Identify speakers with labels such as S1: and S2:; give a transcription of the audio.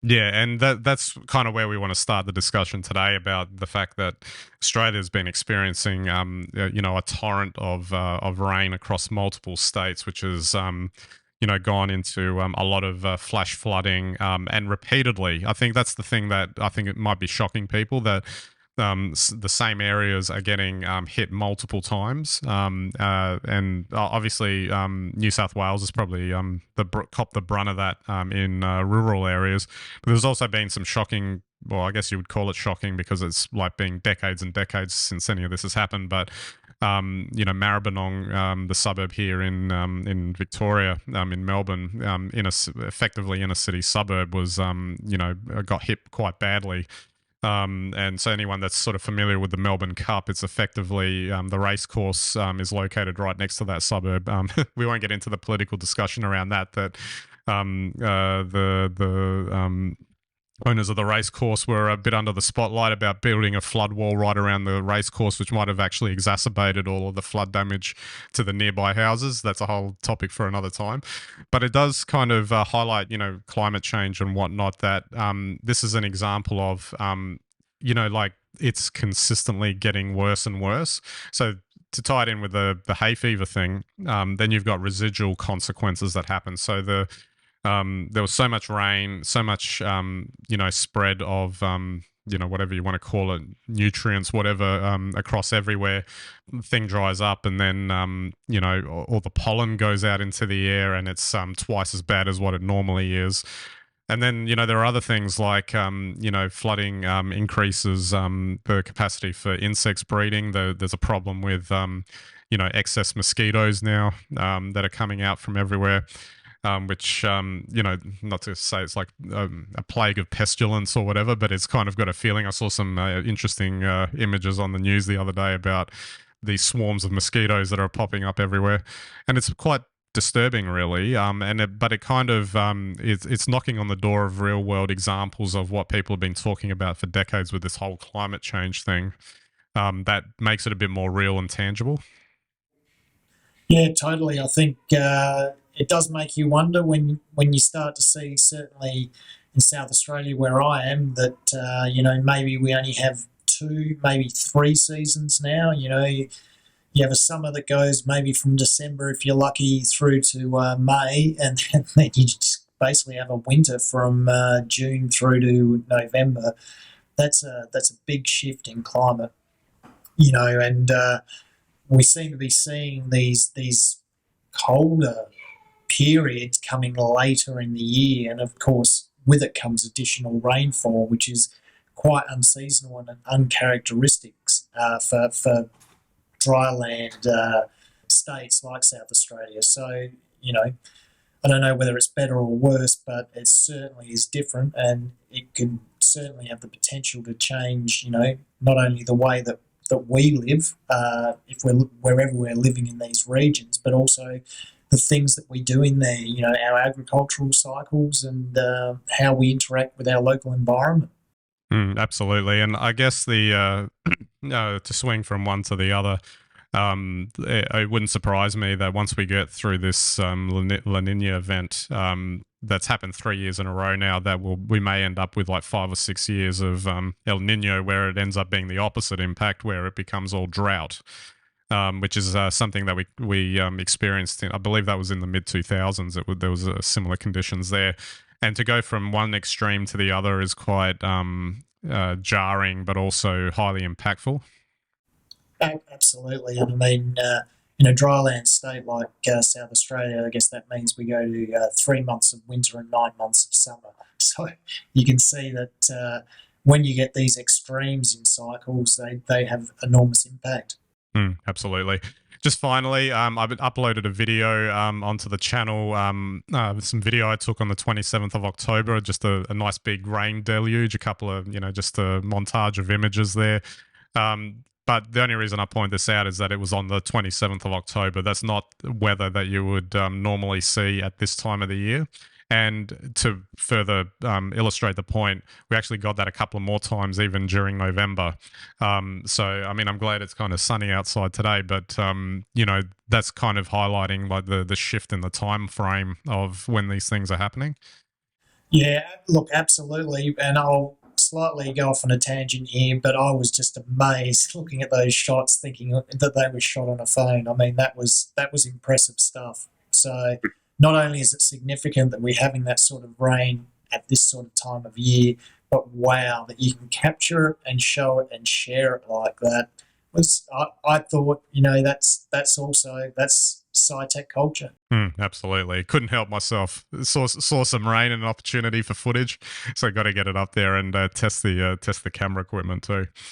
S1: Yeah, and that's kind of where we want to start the discussion today about the fact that Australia's been experiencing, a torrent of rain across multiple states, which has, gone into a lot of flash flooding, and repeatedly. I think that's the thing that I think it might be shocking people that the same areas are getting hit multiple times, and obviously New South Wales is probably copped the brunt of that in rural areas. But there's also been some shocking. Well, I guess you would call it shocking because it's like been decades and decades since any of this has happened. But Maribyrnong, the suburb here in Victoria, in Melbourne, effectively in a city suburb, was got hit quite badly. And so anyone that's sort of familiar with the Melbourne Cup, it's effectively the race course is located right next to that suburb. We won't get into the political discussion around that. The owners of the race course were a bit under the spotlight about building a flood wall right around the race course, which might have actually exacerbated all of the flood damage to the nearby houses. That's a whole topic for another time. But it does kind of highlight, climate change and whatnot, that this is an example of, like it's consistently getting worse and worse. So to tie it in with the hay fever thing, then you've got residual consequences that happen. So there was so much rain, so much, spread of, whatever you want to call it, nutrients, whatever, across everywhere. The thing dries up, and then, all the pollen goes out into the air, and it's twice as bad as what it normally is. And then, there are other things like, flooding increases the capacity for insects breeding. There's a problem with, excess mosquitoes now that are coming out from everywhere. Which, not to say it's like a plague of pestilence or whatever, but it's kind of got a feeling. I saw some interesting images on the news the other day about these swarms of mosquitoes that are popping up everywhere. And it's quite disturbing, really. But it kind of, it's knocking on the door of real world examples of what people have been talking about for decades with this whole climate change thing. That makes it a bit more real and tangible.
S2: Yeah, totally. I think it does make you wonder when you start to see, certainly in South Australia where I am, that maybe we only have two, maybe three seasons now. You have a summer that goes maybe from December, if you're lucky, through to May, and then you just basically have a winter from June through to November. That's a big shift in climate, and we seem to be seeing these colder periods coming later in the year, and of course, with it comes additional rainfall, which is quite unseasonal and uncharacteristic for dryland states like South Australia. So, I don't know whether it's better or worse, but it certainly is different, and it can certainly have the potential to change, not only the way that we live, if we're wherever we're living in these regions, but also the things that we do in there, our agricultural cycles and how we interact with our local environment.
S1: Absolutely. And I guess to swing from one to the other, it wouldn't surprise me that once we get through this La Nina event, that's happened 3 years in a row now, that we may end up with like 5 or 6 years of El Nino, where it ends up being the opposite impact, where it becomes all drought, which is something that we experienced. I believe that was in the mid 2000s. There was similar conditions there, and to go from one extreme to the other is quite jarring, but also highly impactful.
S2: Absolutely. And I mean, in a dryland state like South Australia, I guess that means we go to 3 months of winter and 9 months of summer. So you can see that when you get these extremes in cycles, they have enormous impact.
S1: Absolutely. Just finally, I've uploaded a video onto the channel, some video I took on the 27th of October, just a nice big rain deluge, a couple of, just a montage of images there. But the only reason I point this out is that it was on the 27th of October. That's not weather that you would normally see at this time of the year. And to further illustrate the point, we actually got that a couple of more times, even during November. So, I mean, I'm glad it's kind of sunny outside today, but, that's kind of highlighting like the shift in the time frame of when these things are happening.
S2: Yeah, look, absolutely. And I'll slightly go off on a tangent here, but I was just amazed looking at those shots, thinking that they were shot on a phone. I mean, that was impressive stuff. So not only is it significant that we're having that sort of rain at this sort of time of year, but wow, that you can capture it and show it and share it like that was. I thought, that's SciTech culture.
S1: Absolutely. Couldn't help myself. Saw some rain and an opportunity for footage, so got to get it up there and test the camera equipment too.